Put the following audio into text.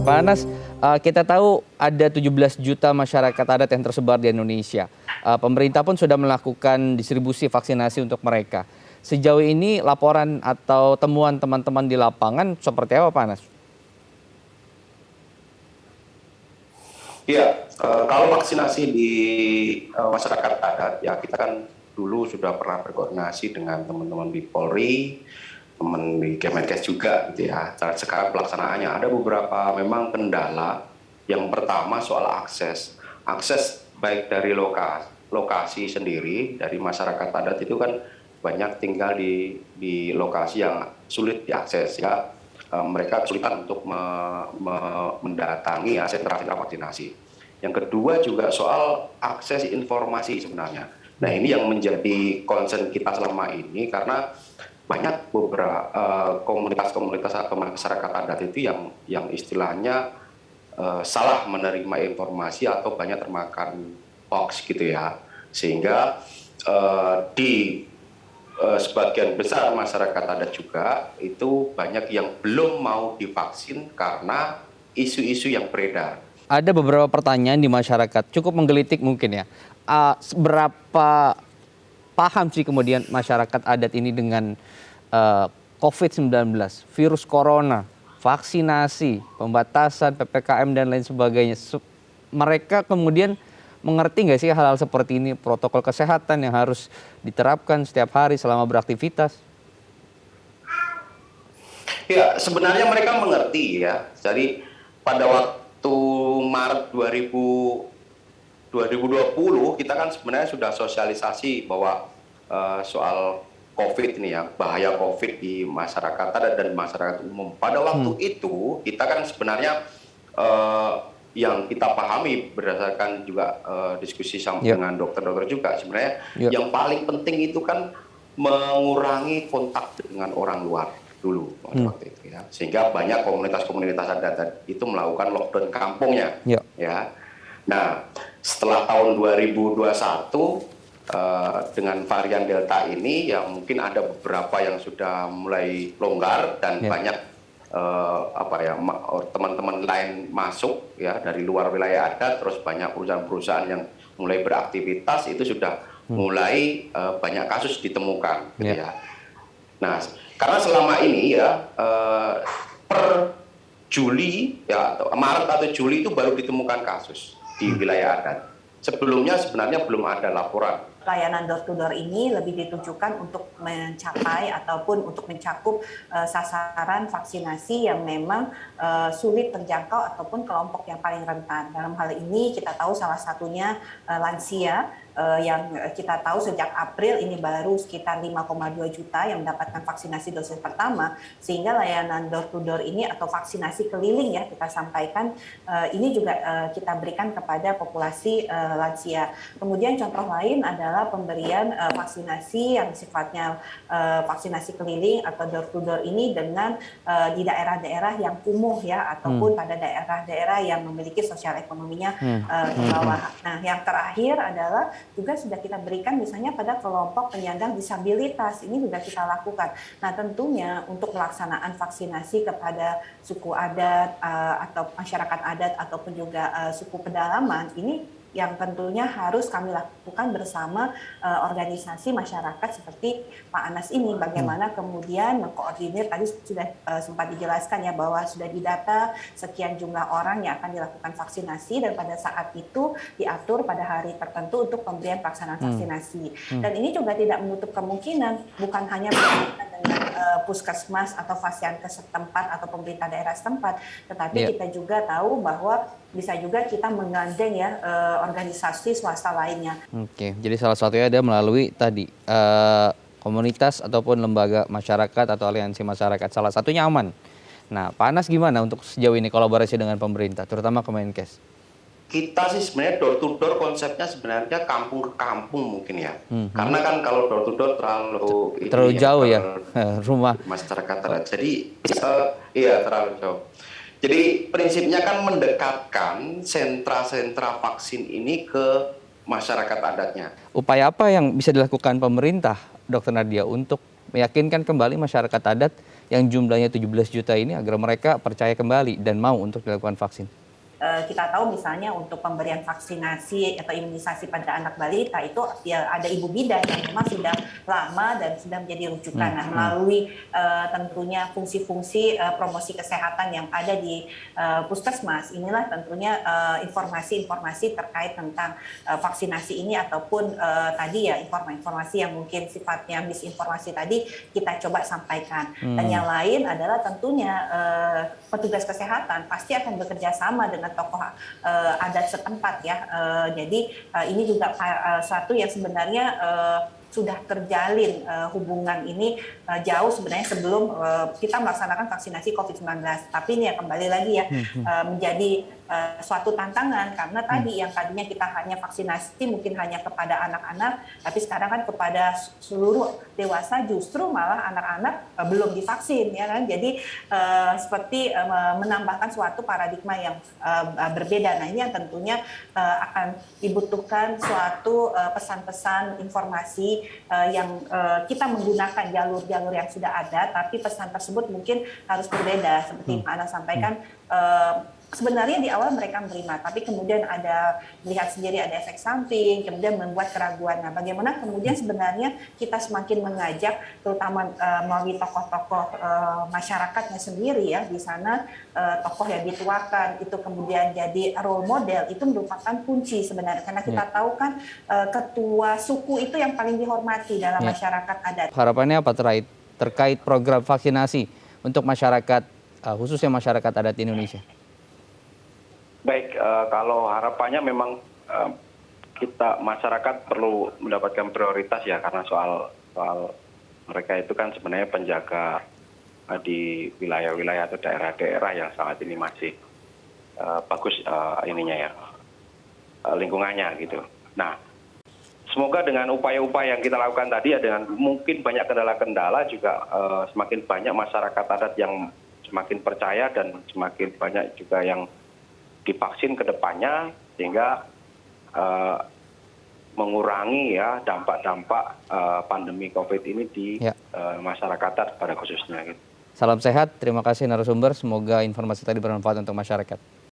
Pak Anas, kita tahu ada 17 juta masyarakat adat yang tersebar di Indonesia. Pemerintah pun sudah melakukan distribusi vaksinasi untuk mereka. Sejauh ini laporan atau temuan teman-teman di lapangan seperti apa, Pak Anas? Iya, kalau vaksinasi di masyarakat adat, ya kita kan dulu sudah pernah berkoordinasi dengan teman-teman di Polri, teman di Kemenkes juga, gitu ya. Sekarang pelaksanaannya ada beberapa memang kendala. Yang pertama soal akses baik dari lokasi sendiri dari masyarakat adat itu kan banyak tinggal di lokasi yang sulit diakses ya. Mereka kesulitan untuk mendatangi ya sentra-sentra vaksinasi. Yang kedua juga soal akses informasi sebenarnya. Nah ini yang menjadi concern kita selama ini karena banyak beberapa komunitas-komunitas atau masyarakat adat itu yang istilahnya salah menerima informasi atau banyak termakan hoax gitu ya. Sehingga di sebagian besar masyarakat adat juga itu banyak yang belum mau divaksin karena isu-isu yang beredar. Ada beberapa pertanyaan di masyarakat, cukup menggelitik mungkin ya. Seberapa paham sih kemudian masyarakat adat ini dengan COVID-19, virus corona, vaksinasi, pembatasan, PPKM, dan lain sebagainya. Mereka kemudian mengerti nggak sih hal-hal seperti ini, protokol kesehatan yang harus diterapkan setiap hari selama beraktivitas? Ya, sebenarnya mereka mengerti ya. Jadi pada waktu Maret 2020 kita kan sebenarnya sudah sosialisasi bahwa soal COVID ini ya, bahaya COVID di masyarakat adat dan masyarakat umum. Pada waktu itu kita kan sebenarnya yang kita pahami berdasarkan juga diskusi sama dengan dokter-dokter juga sebenarnya yang paling penting itu kan mengurangi kontak dengan orang luar dulu waktu itu ya, sehingga banyak komunitas-komunitas adat itu melakukan lockdown kampungnya ya. Nah setelah tahun 2021 dengan varian Delta ini ya mungkin ada beberapa yang sudah mulai longgar dan banyak teman-teman lain masuk ya dari luar wilayah adat, terus banyak perusahaan-perusahaan yang mulai beraktivitas itu sudah mulai banyak kasus ditemukan gitu ya. Nah karena selama ini ya per Juli ya atau Maret atau Juli itu baru ditemukan kasus di wilayah adat. Sebelumnya sebenarnya belum ada laporan. Layanan door to door ini lebih ditujukan untuk mencapai ataupun untuk mencakup sasaran vaksinasi yang memang sulit terjangkau ataupun kelompok yang paling rentan. Dalam hal ini kita tahu salah satunya lansia yang kita tahu sejak April ini baru sekitar 5,2 juta yang mendapatkan vaksinasi dosis pertama, sehingga layanan door to door ini atau vaksinasi keliling ya kita sampaikan ini juga kita berikan kepada populasi lansia. Kemudian contoh lain adalah pemberian vaksinasi yang sifatnya vaksinasi keliling atau door to door ini dengan di daerah-daerah yang kumuh ya ataupun pada daerah-daerah yang memiliki sosial ekonominya ke bawah. Nah, yang terakhir adalah juga sudah kita berikan misalnya pada kelompok penyandang disabilitas, ini juga kita lakukan. Nah tentunya untuk pelaksanaan vaksinasi kepada suku adat atau masyarakat adat ataupun juga suku pedalaman ini yang tentunya harus kami lakukan bersama organisasi masyarakat seperti Pak Anas ini. Bagaimana kemudian mengkoordinir, tadi sudah sempat dijelaskan ya bahwa sudah didata sekian jumlah orang yang akan dilakukan vaksinasi dan pada saat itu diatur pada hari tertentu untuk pemberian pelaksanaan vaksinasi. Dan ini juga tidak menutup kemungkinan bukan hanya berkaitan dengan puskesmas atau fasyankes setempat atau pemerintah daerah setempat, tetapi kita juga tahu bahwa bisa juga kita menggandeng ya organisasi swasta lainnya. Oke, jadi salah satunya ada melalui tadi komunitas ataupun lembaga masyarakat atau aliansi masyarakat. Salah satunya Aman. Nah, Pak Anas gimana untuk sejauh ini kolaborasi dengan pemerintah, terutama Kemenkes? Kita sih sebenarnya door to door konsepnya sebenarnya kampung ke kampung mungkin ya. Karena kan kalau door to door terlalu jauh ya rumah masyarakat adat. Jadi iya terlalu jauh. Jadi prinsipnya kan mendekatkan sentra-sentra vaksin ini ke masyarakat adatnya. Upaya apa yang bisa dilakukan pemerintah, Dr. Nadia, untuk meyakinkan kembali masyarakat adat yang jumlahnya 17 juta ini agar mereka percaya kembali dan mau untuk dilakukan vaksin? Kita tahu misalnya untuk pemberian vaksinasi atau imunisasi pada anak balita itu ya ada ibu bidan yang memang sudah lama dan sudah menjadi rujukan. Nah, melalui tentunya fungsi-fungsi promosi kesehatan yang ada di puskesmas, inilah tentunya informasi-informasi terkait tentang vaksinasi ini ataupun tadi ya informasi yang mungkin sifatnya misinformasi tadi kita coba sampaikan. Dan yang lain adalah tentunya petugas kesehatan pasti akan bekerja sama dengan tokoh adat setempat ya. Jadi ini juga suatu yang sebenarnya sudah terjalin hubungan ini jauh sebenarnya sebelum kita melaksanakan vaksinasi COVID-19. Tapi ini ya kembali lagi ya menjadi suatu tantangan karena tadi yang tadinya kita hanya vaksinasi mungkin hanya kepada anak-anak, tapi sekarang kan kepada seluruh dewasa justru malah anak-anak belum divaksin ya kan. Jadi seperti menambahkan suatu paradigma yang berbeda. Nah ini yang tentunya akan dibutuhkan suatu pesan-pesan informasi yang kita menggunakan jalur-jalur yang sudah ada, tapi pesan tersebut mungkin harus berbeda seperti Pak Ana sampaikan. Sebenarnya di awal mereka menerima, tapi kemudian ada melihat sendiri ada efek samping, kemudian membuat keraguan. Nah, bagaimana kemudian sebenarnya kita semakin mengajak, terutama melalui tokoh-tokoh masyarakatnya sendiri ya di sana, tokoh yang dituakan itu kemudian jadi role model, itu merupakan kunci sebenarnya karena kita tahu kan ketua suku itu yang paling dihormati dalam masyarakat adat. Harapannya apa terkait program vaksinasi untuk masyarakat, khususnya masyarakat adat di Indonesia? Baik, kalau harapannya memang kita masyarakat perlu mendapatkan prioritas ya karena soal mereka itu kan sebenarnya penjaga di wilayah-wilayah atau daerah-daerah yang saat ini masih bagus ininya ya lingkungannya gitu. Nah, semoga dengan upaya-upaya yang kita lakukan tadi ya dengan mungkin banyak kendala-kendala juga semakin banyak masyarakat adat yang semakin percaya dan semakin banyak juga yang divaksin ke depannya sehingga mengurangi ya dampak-dampak pandemi COVID ini di masyarakat adat pada khususnya. Gitu. Salam sehat, terima kasih narasumber. Semoga informasi tadi bermanfaat untuk masyarakat.